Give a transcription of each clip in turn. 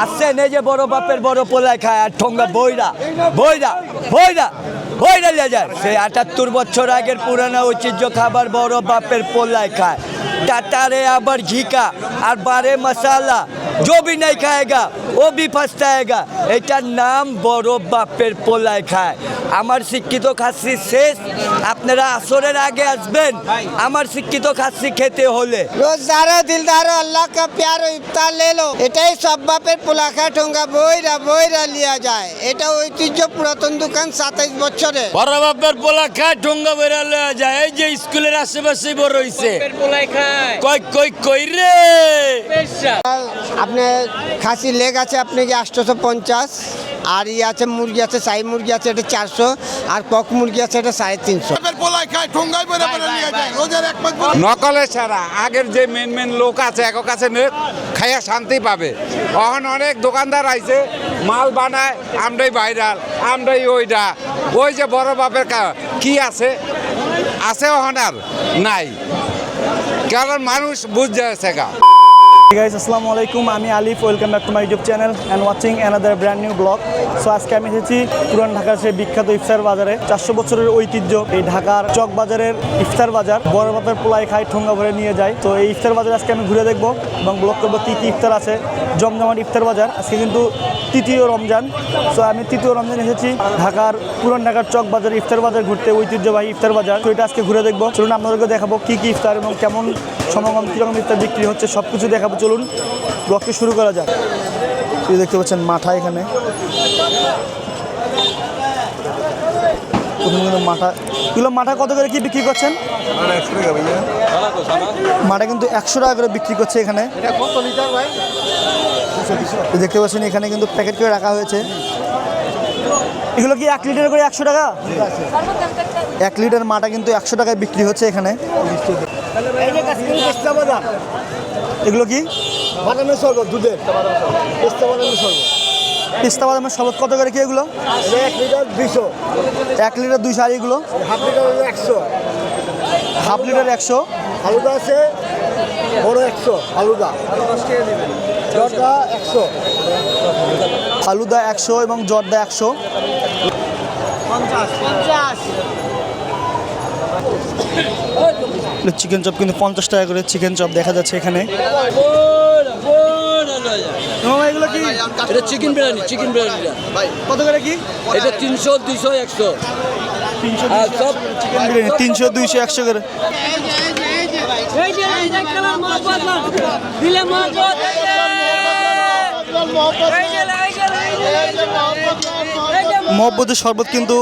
আসছেন এই যে বড় বাপের বড় পোলায় খায় আর ঠোঙ্গা বইরা বইরা বইরা বইরা লিয়ে যায় সেই ৭৮ বছর আগের পুরানো ঐতিহ্য খাবার বড় বাপের পোলায় খায় টাটারে আবার ঘিকা আর বারে মশালা जो भी नहीं खाएगा वो भी पछताएगा এটার নাম বড় বাপের পোলায় খায় আমার শিক্ষিত খাসি শেষ আপনারা আসরের আগে আসবেন আমার শিক্ষিত খাসি খেতে হলে रोजदारो दिलदारो अल्लाह का प्यारो इफ्तार ले लो এটাই সব বাপের পোলা খায় ঠোঙ্গা বইরা বইরা লিয়া যায় এটা ঐতিহ্য পুরাতন দোকান 27 বছরে বড় বাপের পোলা খায় ঠোঙ্গা বেরা লয়ে যায় এই যে স্কুলের আশেপাশে বড় হইছে কই কই কই রে আপনি খাসি লেগ আছে আপনি কি 850 আর ই আছে মুরগি আছে সাই মুরগি আছে এটা 400 আর কক মুরগি আছে এটা 350 নকলে ছাড়া আগের যে মেন লোক আছে এক কাছে খাইয়া শান্তি পাবে এখন অনেক দোকানদার আইছে মাল বানায় আমরাই ভাইরাল আমরাই ওইটা ওই যে বড় বাপের কি আছে আছে এখন আর নাই কারণ মানুষ বুঝতে যাচ্ছে গা Hey guys, আসসালামু আলাইকুম আমি আলিফ welcome back to my YouTube channel and watching another brand new blog so আজকে আমি এসেছি পুরান ঢাকার সেই বিখ্যাত ইফতার বাজারে 400 বছরের ঐতিহ্য এই ঢাকার চক বাজারের ইফতার বাজার বড় বাপের পোলাই খাই ঠোঙ্গা ভরে নিয়ে যায় তো এই ইফতার বাজারে আজকে আমি ঘুরে দেখবো এবং ব্লগ করবো কী কী ইফতার আছে জমজমাট ইফতার বাজার আজকে কিন্তু তৃতীয় রমজান সো আমি তৃতীয় রমজান এসেছি ঢাকার পুরান ঢাকার চক বাজার ইফতার বাজার ঘুরতে ঐতিহ্যবাহী ইফতার বাজার তো এটা আজকে ঘুরে দেখবো চলুন আপনাদেরকে দেখাবো কী কী ইফতার এবং কেমন সমাগম কীরকম ইফতার বিক্রি হচ্ছে সব কিছু দেখাবো চলুন ব্লগটি শুরু করা যাক এই দেখতে পাচ্ছেন মাঠা এখানে মাঠা এগুলো মাঠা কত করে কি বিক্রি করছেন মাঠা কিন্তু 100 টাকা করে বিক্রি করছে এখানে দেখতে পাচ্ছেন এখানে কিন্তু প্যাকেট করে রাখা হয়েছে এগুলো কি 1 লিটার করে 100 টাকা 1 লিটার মাঠা কিন্তু 100 টাকায় বিক্রি হচ্ছে এখানে এগুলো কি বাদামের শরবত দুধের পেস্তা বাদামের শরবত পিস্তা বাদামের শরবত কত করে কি এগুলো 1 লিটার 200 1 লিটার 200 আর এগুলো হাফ লিটার 100 হাফ লিটার 100 আলুদা আছে বড় 100 আলুদা জর্দা 100 ফালুদা 100 এবং জর্দা 100 চিকেন চপ কিন্তু 50 টাকা করে চিকেন চপ দেখা যাচ্ছে এখানে এগুলো কি এটা চিকেন বিরিয়ানি কত করে কি এটা 300 200 100 300 সব চিকেন বিরিয়ানি 300 200 100 করে মহব্বতের শরবত কিন্তু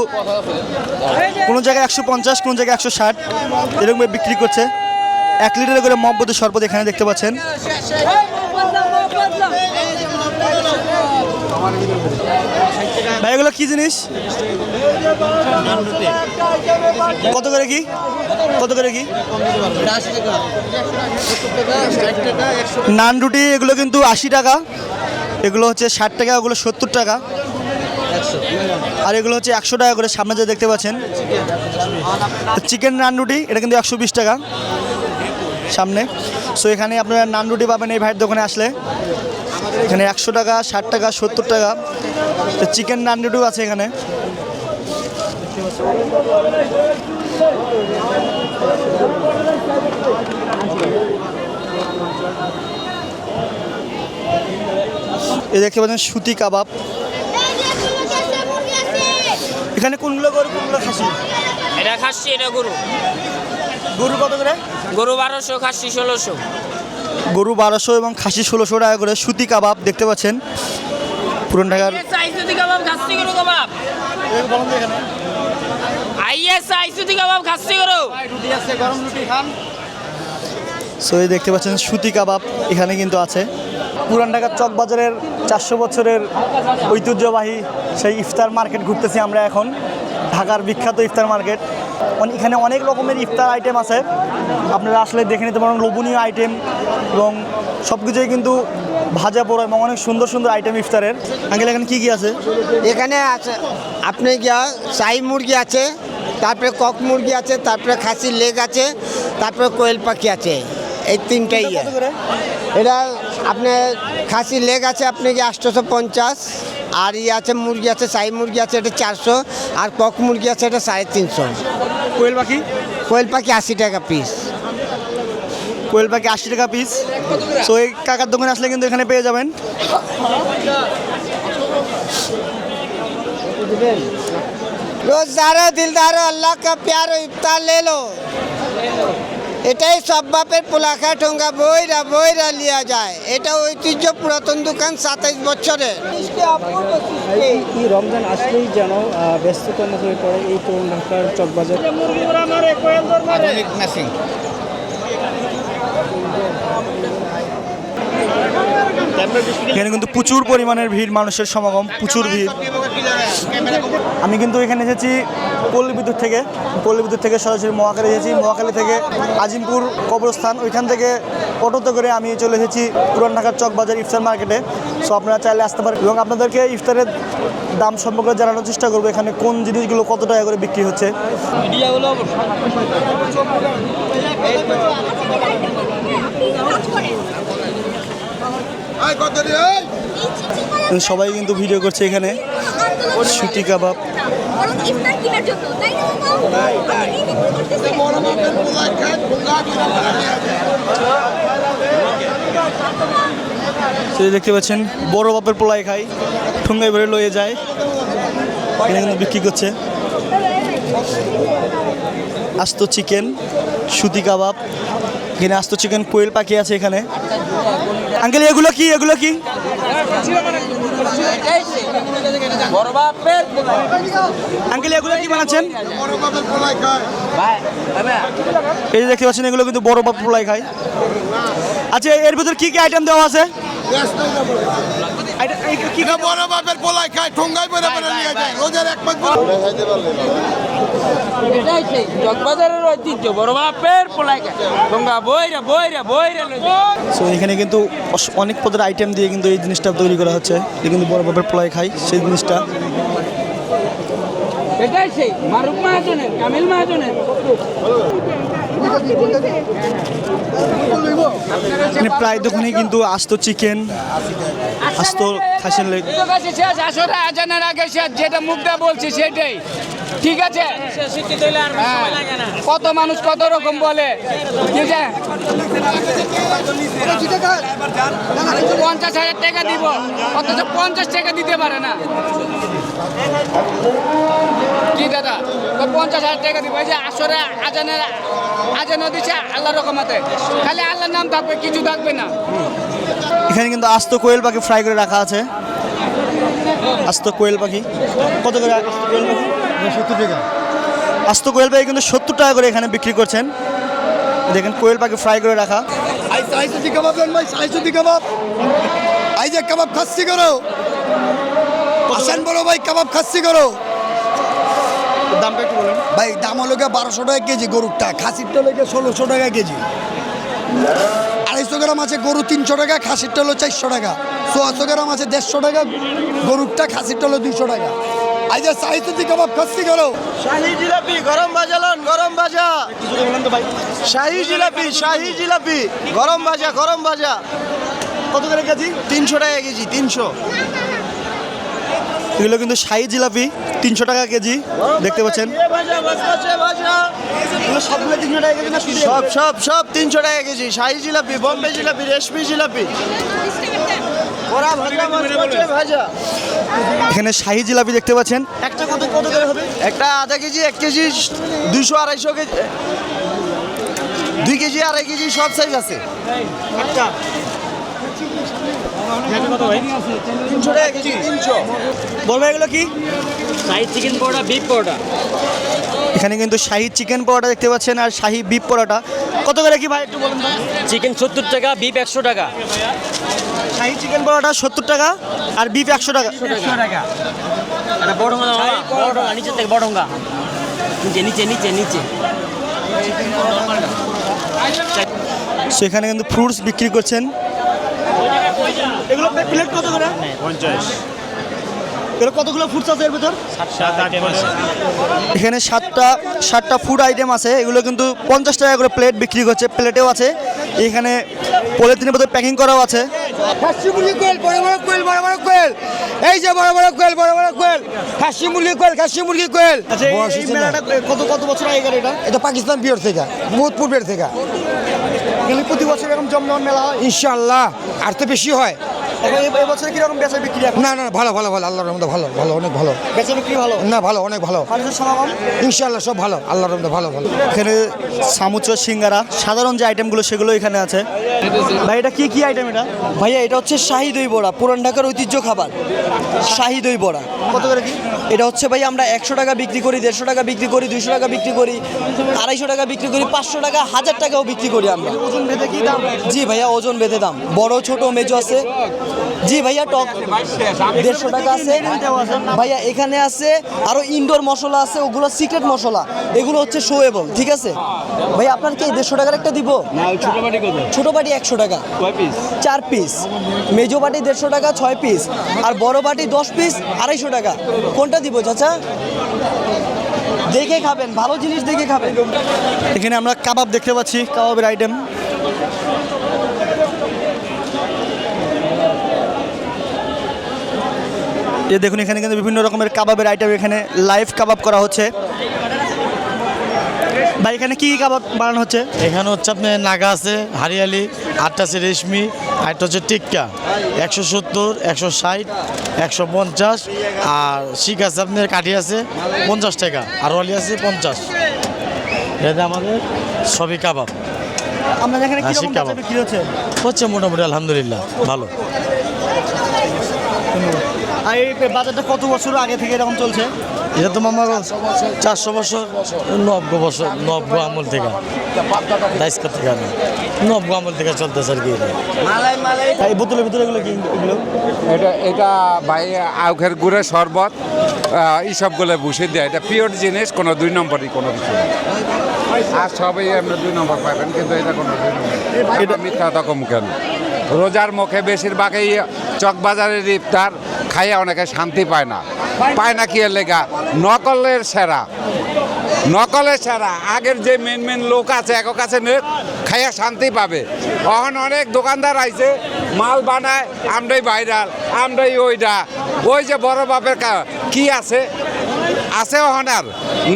কোনো জায়গায় 150 কোনো জায়গায় 160 এরকম বিক্রি করছে 1 লিটার করে মহব্বতের শরবত এখানে দেখতে পাচ্ছেন ভাই এগুলো কি জিনিস কত করে কি কত করে কি নান রুটি এগুলো কিন্তু 80 টাকা এগুলো হচ্ছে 60 টাকা ওগুলো 70 টাকা আর এগুলো হচ্ছে 100 টাকা করে সামনে যে দেখতে পাচ্ছেন চিকেন নান রুটি এটা কিন্তু 120 টাকা সামনে সো এখানে আপনারা নান রুটি পাবেন এই ভাইয়ের দোকানে আসলে এখানে 100 টাকা 60 টাকা 70 টাকা চিকেন নান রুটিও আছে এখানে এই দেখতে পাচ্ছেন সুতি কাবাব এখানে কোনগুলো গরু কোনগুলো খাসি এটা খাসি এটা গরু গরু কত করে গরু 1200 খাসি 1600 গরু 1200 এবং খাসি 1600 টাকা করে সুতি কাবাব দেখতে পাচ্ছেন পুরান ঢাকার সাইজুতি কাবাব খাসি গরু কাবাব আইএস আইসুতি কাবাব খাসি গরু রুটি আছে গরম রুটি খান সো এই দেখতে পাচ্ছেন সুতি কাবাব এখানে কিন্তু আছে পুরান ঢাকার চক বাজারের 400 বছরের ঐতিহ্যবাহী সেই ইফতার মার্কেট ঘুরতেছি আমরা এখন ঢাকার বিখ্যাত ইফতার মার্কেট এখানে অনেক রকমের ইফতার আইটেম আছে আপনারা আসলে দেখে নিতে পারেন লোভনীয় আইটেম এবং সব কিছুই কিন্তু ভাজা পোড়া এবং অনেক সুন্দর সুন্দর আইটেম ইফতারের আঙ্কেল এখানে কী কী আছে এখানে আছে আপনি গিয়া সাই মুরগি আছে তারপরে কক মুরগি আছে তারপরে খাসির লেগ আছে তারপরে কোয়েল পাখি আছে এই তিনটাই কত করে এটা আপনার খাসি লেগ আছে আপনাকে 850, আর ই আছে মুরগি আছে, শাহী মুরগি আছে এটা 400, আর কক মুরগি আছে এটা 350। কোয়েল পাখি কোয়েল পাখি 80 টাকা পিস। কোয়েল পাখি 80 টাকা পিস। সো এই কাকার দোকানে আসলে কিন্তু এখানে পেয়ে যাবেন। रोज़दारो दिलदारो अल्लाह का प्यारो इफ्तार ले लो। এটাই সব বাপের পোলাখা ঠোঙ্গা বইরা বইরা লিয়া যায়। এটা ঐতিহ্য পুরাতন দোকান 27 বছরের। এই রমজান আসলেই যেন ব্যস্ততার মধ্যে হয়ে পড়ে এই পুরান ঢাকার চকবাজার। এখানে কিন্তু প্রচুর পরিমাণের ভিড়, মানুষের সমাগম, প্রচুর ভিড়। আমি কিন্তু এখানে এসেছি পল্লী বিদ্যুৎ থেকে সরাসরি মহাখালী এসেছি। মহাখালী থেকে আজিমপুর কবরস্থান, ওইখান থেকে অটোতে করে আমি চলে এসেছি পুরান ঢাকার চকবাজার ইফতার মার্কেটে। সো আপনারা চাইলে আসতে পারেন এবং আপনাদেরকে ইফতারের দাম সম্পর্কে জানানোর চেষ্টা করবো, এখানে কোন জিনিসগুলো কত টাকা করে বিক্রি হচ্ছে। সবাই কিন্তু ভিডিও করছে এখানে। সুতি কাবাব, দেখতে পাচ্ছেন বড় বাপের পোলাই খাই, ঠুঙ্গাই ভরে লয়ে যায়, এখানে কিন্তু বিক্রি করছে। আস্ত চিকেন, সুতি কাবাব, এখানে আস্ত চিকেন, কোয়েল পাখি আছে এখানে। আঙ্কেল এগুলো কি আঙ্কেল এগুলো কি বানাচ্ছেন? এই যে দেখতে পাচ্ছেন এগুলো কিন্তু বড় বাপ পোলাই খায়। আচ্ছা এর ভিতর কি কি আইটেম দেওয়া আছে? বড় বাপের পোলাই খায়, ঠোঙ্গাই বইরা বইরা নিয়ে যায় রোজার এক মাস। এটাই সেই চকবাজারের ঐতিহ্য, বড় বাপের পোলাই খায় ঠোঙ্গা বইরা বইরা বইরা লই যায়। সো এখানে কিন্তু অনেক পদের আইটেম দিয়ে কিন্তু এই জিনিসটা তৈরি করা হচ্ছে। এটা কিন্তু বড় বাপের পোলাই খাই সেই জিনিসটা। এটাই সেই মারুফ মাহাজনের, কামিল মাহাজনের। এখানে প্রায় দোকানে কিন্তু আস্ত চিকেন, আস্ত খাসির লেগ। শেষ আসরে আজানের আগে শেষ, যেটা মুখটা বলছি সেটাই ঠিক আছে। হ্যাঁ, কত মানুষ কত রকম বলে, ঠিক আছে 50,000 টাকা দিব, অথচ 50 টাকা দিতে পারে না। কি দাদা 50,000 টাকা দিব, এই যে আসরে আজানও দিচ্ছে আল্লাহর রহমতে, খালি আল্লাহর নাম থাকবে, কিছু থাকবে না। এখানে কিন্তু আস্ত কোয়েল পাখি ফ্রাই করে রাখা আছে। আস্ত কোয়েল পাখি কত করে? 70 টাকা। আস্ত কোয়েল পাখি কিন্তু 70 টাকা করে এখানে বিক্রি করছেন। দেখেন কোয়েল পাখি ফ্রাই করে রাখা। সাইজুতি কাবাব দেন ভাই, সাইজুতি কাবাব। এই যে কাবাব খাসি করো, হাসান বড় ভাই কাবাব খাসি করো। দামটা একটু বলেন ভাই। দাম হলো 1200 টাকা কেজি গরুরটা, খাসিরটা হলো 1600 টাকা কেজি। 250 গ্রাম আছে গরু 300 টাকা, খাসিরটা হলো 400 টাকা। 100 গ্রাম আছে 150 টাকা গরুরটা, খাসিরটা হলো 200 টাকা। এই যে সাইজুতি কাবাব খাসি করো। শাহী জিলাপি গরম ভাজা লন, গরম ভাজা বলেন তো ভাই। শাহী জিলাপি গরম ভাজা কত করে কেজি? 300 টাকা কেজি। 300। এগুলো কিন্তু শাহী জিলাপি 300 টাকা কেজি, দেখতে পাচ্ছেন। সব 300 টাকা কেজি। শাহী জিলাপি, বোম্বে জিলাপি, রেশমি জিলাপি। এখানে শাহী জিলাপি দেখতে পাচ্ছেন। একটা কত করে হবে? একটা আধা KG, 1 KG, 200, 250 KG, 2 KG, 2.5 KG, সব সাইজ আছে। একটা বলবো এগুলো কি? শাহী চিকেন পরোটা, বিফ পরোটা। এখানে কিন্তু শাহী চিকেন পরোটা দেখতে পাচ্ছেন আর শাহী বিফ পরোটা। কত করে কি ভাই একটু বলুন তো? চিকেন 70 টাকা, বিফ 100 টাকা। শাহী চিকেন পরোটা 70 টাকা আর বিফ 100 টাকা। 100 টাকা। এটা বড় ঢোঙ্গা, নিচে থেকে বড় ঢোঙ্গা, নিচে। সেখানে কিন্তু ফ্রুটস বিক্রি করছেন। এগুলো প্লেট কত করে? 50। এগুলো কতগুলো ফুডস আছে এর ভিতর? 7-8 আছে। এখানে 7টা ফুড আইটেম আছে। এগুলো কিন্তু 50 টাকা করে প্লেট বিক্রি করছে। প্লেটেও আছে, এখানে পলিথিনের ভিতরে প্যাকিং করাও আছে। খাসি মুরগি কোয়েল, বড় বড় কোয়েল, বড় বড় কোয়েল, এই যে বড় বড় কোয়েল, বড় বড় কোয়েল, খাসি মুরগি কোয়েল, খাসি মুরগি কোয়েল। আচ্ছা এই মেলাটা কত বছর আগেকার এটা? এটা পাকিস্তান পিওর থেকে, বহুত পূর্বের থেকে। এখানে প্রতি বছর এরকম জমজমাট মেলা হয়? ইনশাআল্লাহ, আর তো বেশি হয়। এখন এই বছর কিরকম বেচা বিক্রি এখন? না না, ভালো ভালো ভালো, আল্লাহর রহমতে ভালো ভালো, অনেক ভালো। বেচা বিক্রি ভালো? না ভালো, অনেক ভালো। মানুষের সমাগম? ইনশাআল্লাহ সব ভালো, আল্লাহর রহমতে ভালো ভালো। এখানে সামুচা, সিঙ্গারা, সাধারণ যে আইটেমগুলো সেগুলো এখানে আছে। ভাই এটা কি আইটেম এটা? ভাইয়া এটা হচ্ছে শাহী দই বড়া, পুরান ঢাকার ঐতিহ্য খাবার শাহী দই বড়া। কত করে কি? এটা হচ্ছে ভাই আমরা 100 টাকা বিক্রি করি, 150 টাকা বিক্রি করি, 200 টাকা বিক্রি করি, 250 টাকা বিক্রি করি, 500 টাকা, 1000 টাকাও বিক্রি করি আমরা। ওজন ভেদে কি দাম? জি ভাইয়া ওজন বেঁধে দাম, বড় ছোট মেজো আছে। জি ভাইয়া টক 150 টাকা আছে ভাইয়া। এখানে আছে আরো ইনডোর মশলা আছে, ওগুলো সিক্রেট মশলা, এগুলো হচ্ছে শোয়েবল। ঠিক আছে ভাইয়া, আপনার কি 150 টাকার একটা দিব? ছোট বাটি 100 টাকা, 4 পিস। মেজো বাটি 150 টাকা, 6 পিস। আর বড় বাটি 10 পিস, 250 টাকা। কোনটা দিব চাচা? দেখে খাবেন, ভালো জিনিস দেখে খাবেন। এখানে আমরা কাবাব দেখতে পাচ্ছি, কাবাবের আইটেম। এই দেখুন এখানে কিন্তু বিভিন্ন রকমের কাবাবের আইটেম এখানে লাইভ কাবাব করা হচ্ছে। ভাই এখানে কি কাবাব বানানো হচ্ছে? এখানে হচ্ছে আপনার নাগা আছে, হারিয়ালি, আটটা আছে রেশমি, আটটা হচ্ছে টিক্কা, 170, 160, 150। আর শিখ আছে আপনার কাঠি আছে 50 টাকা, আর ওয়ালি আছে 50। এটা আমাদের সবই কাবাব আমরা এখানে কি রকম শিক কাবাব। বেচা বিক্রি হচ্ছে? হচ্ছে মোটামুটি আলহামদুলিল্লাহ ভালো। আর এই বাজারটা কত বছর আগে থেকে এরকম চলছে? এটা তো আমার 400 বছর, 90 বছর, 90 আমল থেকে, দাইসকা থেকে না, 90 আমল থেকে চলতেছে আর কি। এই বোতলের ভিতরে এগুলো কি? এগুলো এটা ভাই আখের গুড়ের শরবত, এইসবগুলো বসে দেয়। এটা পিওর জিনিস, কোনো 2 নম্বরই কোনো কিছু নেই। আর সবই আমরা 2 নম্বর পাবেন, কিন্তু এটা কোনো 2 নম্বর। এটা মিথ্যা তখন কেন? রোজার মুখে বেশিরভাগই চকবাজারের ইফতার খাইয়ে অনেকে শান্তি পায় না। কি এর লেগা? নকলের সেরা, নকলের সেরা। আগের যে মেন লোক আছে এক কাছে খাইয়া শান্তি পাবে। এখন অনেক দোকানদার আইছে, মাল বানায়, আমরাই ভাইরাল, আমরাই ওইটা। ওই যে বড় বাপের কি আছে এখন আর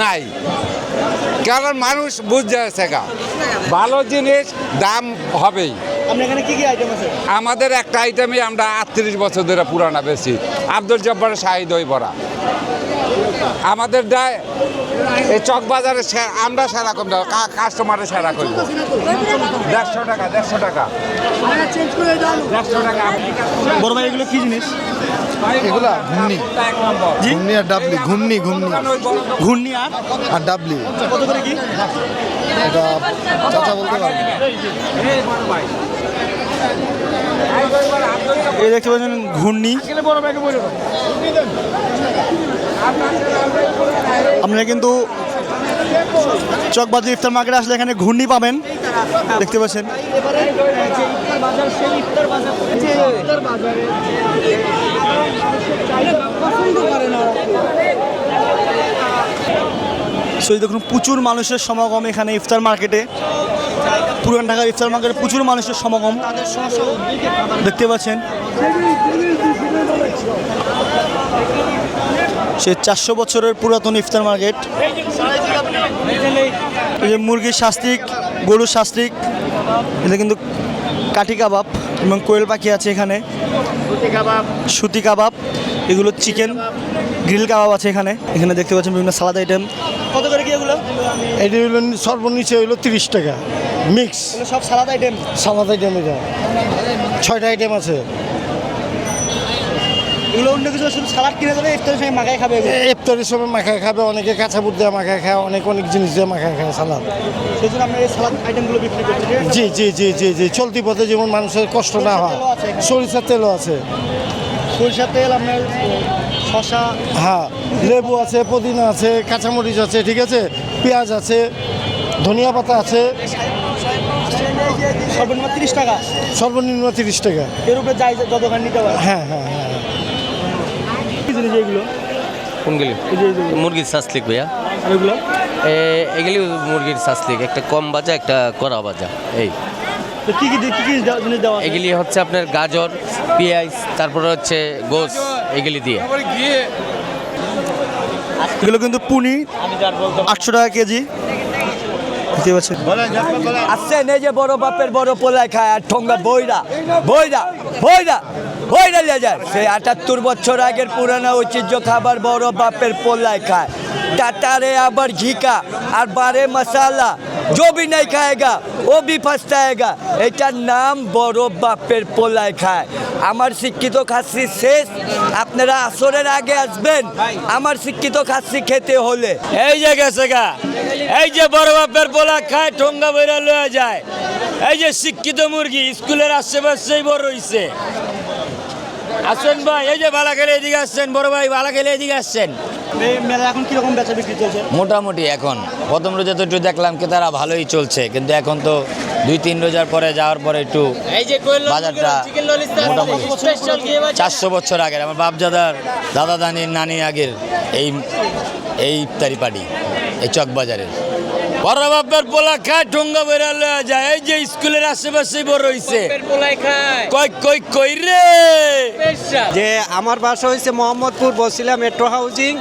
নাই, কারণ মানুষ বুঝতে যাচ্ছে গা ভালো জিনিস দাম হবেই। আপনার এখানে কি আইটেম আছে? আমাদের একটা আইটেমই আমরা 38 বছর ধরে পুরানা বেশি, আব্দুল জব্বারের শাহী দই বড়া। আমাদের দেয় এই চকবাজারে আমরা সেরা কম দেবো, কাস্টমারের সেরা করবো। 150 টাকা, 150 টাকা, 150 টাকা। বড় ভাই এগুলো কি জিনিস? এগুলা ঘুমনি, ঘুমনি আর ডাবলি, ঘুমনি ঘূর্ণি আর ডাবলি। কত করে কি? এটা চাচা বলতে পারবে। এই দেখতে পাচ্ছেন ঘূর্ণি। আপনারা কিন্তু চকবাজার ইফতার মার্কেটে আসলে এখানে ঘূর্ণি পাবেন, দেখতে পাচ্ছেন। সেই দেখুন প্রচুর মানুষের সমাগম এখানে ইফতার মার্কেটে, পুরান ঢাকার ইফতার মার্কেটে প্রচুর মানুষের সমাগম দেখতে পাচ্ছেন। সে 400 বছরের পুরাতন ইফতার মার্কেট। এই যে মুরগির শাস্ত্রিক, গরুর শাস্ত্রিক, এটা কিন্তু কাঠি কাবাব এবং কোয়েল পাখি আছে এখানে, সুতি কাবাব, এগুলো চিকেন গ্রিল কাবাব আছে এখানে। এখানে দেখতে পাচ্ছেন বিভিন্ন সালাদ আইটেম। কত করে কি এগুলো? এটি হলো সর্বনিচে হইলো 30 টাকা মিক্স। সব সালাদ আইটেম? সালাদ আইটেম, এটা 6টা আইটেম আছে। এগুলো অন্য কিছু শুধু সালাদ কিনে দেবে, ইফতারের সময় মাখায় খাবে। ইফতারের সময় মাখায় খাবে, অনেকে কাঁচা বুট দিয়ে মাখায় খায়, অনেক জিনিস দিয়ে মাখায় খায় সালাদ। সেই জন্য আপনার এই সালাদ আইটেমগুলো বিক্রি করছেন? জি জি জি জি জি, চলতি পথে যেমন মানুষের কষ্ট না হয়। সরিষার তেলও আছে, সরিষার তেল, আপনার শশা, হ্যাঁ, লেবু আছে, পুদিনা আছে, কাঁচামরিচ আছে, ঠিক আছে, পেঁয়াজ আছে, ধনিয়া পাতা আছে। সর্বনিম্ন 30 টাকা, সর্বনিম্ন 30 টাকা। এর উপরে যাই যতখানি নিতে পারে। হ্যাঁ হ্যাঁ হ্যাঁ। কি জিনিস এগুলো? কোনগুলি? মুরগির শাসলিক ভাইয়া। আর এগুলো? এগুলি মুরগির শাসলিক, একটা কম ভাজা, একটা কড়া ভাজা। এই তো কি জিনিস দেওয়া আছে? এগুলি হচ্ছে আপনার গাজর, পেঁয়াজ, তারপরে হচ্ছে গোস, এগুলি দিয়ে। এগুলো কিন্তু পুনি 800 টাকা কেজি। বুঝতে পারছেন? আসছেন এই যে বড় বাপের বড় পোলায় খায় আর ঠোঙ্গা বইরা বইরা বইরা বইরা লিয়ে যায়। সেই 78 বছর আগের পুরানো ঐতিহ্য খাবার বড় বাপের পোলায় খায়। টাটারে আবার ঘিকা আর বারে মশালা जो भी नहीं खाएगा वो भी पछताएगा। এটার নাম বড় বাপের পোলায় খায়। আমার শিক্ষিত খাসি শেষ, আপনারা আসরের আগে আসবেন আমার শিক্ষিত খাসি খেতে হলে। এই যে গেছে গা, এই যে বড় বাপের পোলা খায় ঠোঙ্গা বইরা লয়ে যায়। এই যে শিক্ষিত মুরগি স্কুলের আশেপাশেই বড় হইছে। আসেন ভাই, এই যে বালা খেলে এদিকে আসছেন, বড় ভাই বালা খেলে এদিকে আসছেন। এই মেলা এখন কিরকম বেচা বিক্রি চলছে? মোটামুটি এখন প্রথম রোজা তো একটু দেখলাম কি তারা ভালোই চলছে, কিন্তু এখন তো 2-3 রোজার পরে যাওয়ার পরে একটু বাজারটা মোটামুটি 400 বছর আগের আমার বাপজাদার দাদা দানির নানি আগের এই ইফতারি পার্টি এই চকবাজারের বড় বাপের পোলা খায় ঠোঙ্গা বেড়া লয়ে যায়। এই যে স্কুলের আশেপাশেই বড় হইছে। কই কই কই রে যে আমার বাসা হয়েছে মোহাম্মদপুর বসিলা মেট্রো হাউজিং।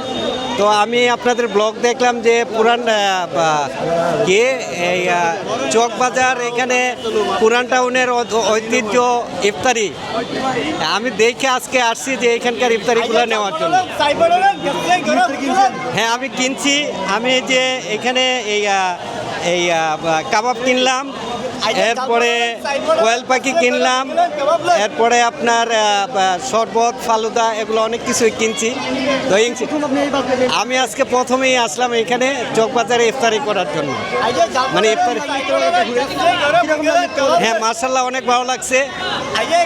তো আমি আপনাদের ব্লগ দেখলাম যে পুরান এই চকবাজার এখানে পুরান টাউনের ঐতিহ্য ইফতারি। আমি দেখে আজকে আসছি যে এখানকার ইফতারিগুলো নেওয়ার জন্য। হ্যাঁ আমি কিনছি। আমি যে এখানে এই কাবাব কিনলাম, এরপরে কোয়েল পাখি কিনলাম, এরপরে আপনার শরবত ফালুদা এগুলো অনেক কিছুই কিনছি। আমি আজকে প্রথমেই আসলাম এখানে চকবাজারে ইফতারি করার জন্য, মানে ইফতারি। হ্যাঁ মাশাআল্লাহ অনেক ভালো লাগছে।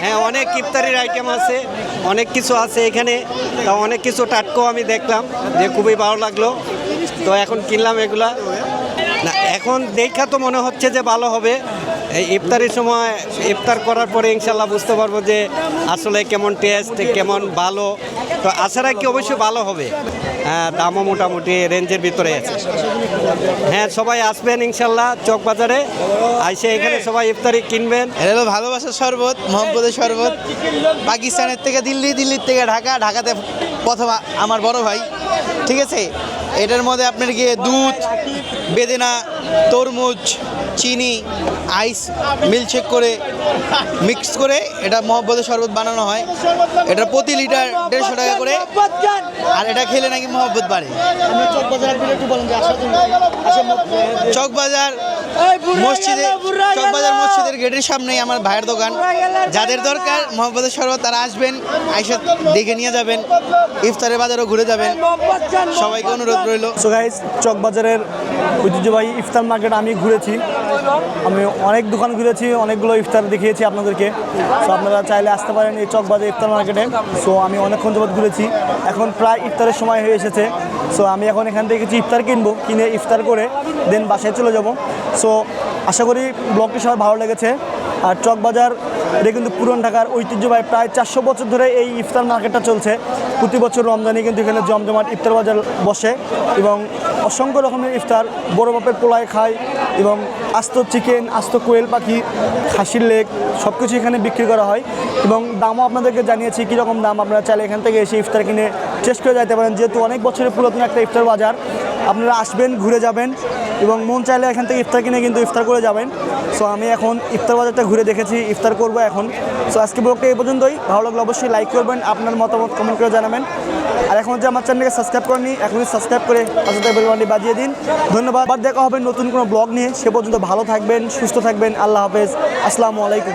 হ্যাঁ অনেক ইফতারির আইটেম আছে, অনেক কিছু আছে এখানে। তা অনেক কিছু টাটকাও আমি দেখলাম যে খুবই ভালো লাগলো। তো এখন কিনলাম এগুলা। না এখন দেখা তো মনে হচ্ছে যে ভালো হবে। এই ইফতারির সময় ইফতার করার পরে ইনশাল্লাহ বুঝতে পারবো যে আসলে কেমন টেস্ট, কেমন ভালো। তো আশা রাখি অবশ্যই ভালো হবে। হ্যাঁ দামও মোটামুটি রেঞ্জের ভিতরে আছে। হ্যাঁ সবাই আসবেন ইনশাল্লাহ চকবাজারে, আইসে এখানে সবাই ইফতারি কিনবেন। এটা হলো ভালোবাসার শরবত, মহব্বতের শরবত। পাকিস্তানের থেকে দিল্লি, দিল্লির থেকে ঢাকা, ঢাকাতে প্রথম আমার বড় ভাই। ঠিক আছে, এটার মধ্যে আপনার গিয়ে দুধ, বেদেনা, তরমুজ, চিনি, আইস মিল্কশেক করে মিক্স করে এটা মহব্বতের শরবত বানানো হয়। এটা প্রতি লিটার 150 টাকা করে। আর এটা খেলে নাকি মহব্বত বাড়ে। চকবাজার মসজিদের গেটের সামনেই আমার ভাইয়ের দোকান। যাদের দরকার মহব্বতের শরবত তারা আসবেন, আইসা দেখে নিয়ে যাবেন, ইফতারের বাজারও ঘুরে যাবেন। সবাইকে অনুরোধ রইল। সো গাইস, চকবাজারের ঐতিহ্যবাহী ইফতার মার্কেট আমি ঘুরেছি। আমি অনেক দোকান ঘুরেছি, অনেকগুলো ইফতার দেখিয়েছি আপনাদেরকে। সো আপনারা চাইলে আসতে পারেন এই চকবাজার ইফতার মার্কেটে। সো আমি অনেকক্ষণ যাবত ঘুরেছি, এখন প্রায় ইফতারের সময় হয়ে এসেছে। সো আমি এখন এখান থেকে কিছু ইফতার কিনবো, কিনে ইফতার করে দেন বাসায় চলে যাব। সো আশা করি ব্লগটি সবাই ভালো লেগেছে। আর চকবাজার এটা কিন্তু পুরান ঢাকার ঐতিহ্যবাহী প্রায় 400 বছর ধরে এই ইফতার মার্কেটটা চলছে। প্রতি বছর রমজানে কিন্তু এখানে জমজমাট ইফতার বাজার বসে এবং অসংখ্য রকমের ইফতার বড় বাপের পোলায় খায় এবং আস্ত চিকেন, আস্ত কোয়েল পাখি, খাসির লেগ সব কিছু এখানে বিক্রি করা হয়। এবং দামও আপনাদেরকে জানিয়েছি কীরকম দাম। আপনারা চাইলে এখান থেকে এসে ইফতার কিনে টেস্ট করে যেতে পারেন। যেহেতু অনেক বছরের পুরাতন একটা ইফতার বাজার, আপনারা আসবেন, ঘুরে যাবেন এবং মন চাইলে এখান থেকে ইফতার কিনে কিন্তু ইফতার করে যাবেন। সো আমি এখন ইফতার বাজারটা ঘুরে দেখেছি, ইফতার করব এখন। সো আজকে ব্লগটা এই পর্যন্তই। ভালো লাগলে অবশ্যই লাইক করবেন, আপনার মতামত কমেন্ট করে জানাবেন। আর এখন যে আমার চ্যানেলকে সাবস্ক্রাইব করেনি, এখনই সাবস্ক্রাইব করে পাশে বেল বাটনটি বাজিয়ে দিন। ধন্যবাদ। দেখা হবে নতুন কোনো ব্লগ নিয়ে। সে পর্যন্ত ভালো থাকবেন, সুস্থ থাকবেন। আল্লাহ হাফেজ, আসসালামু আলাইকুম।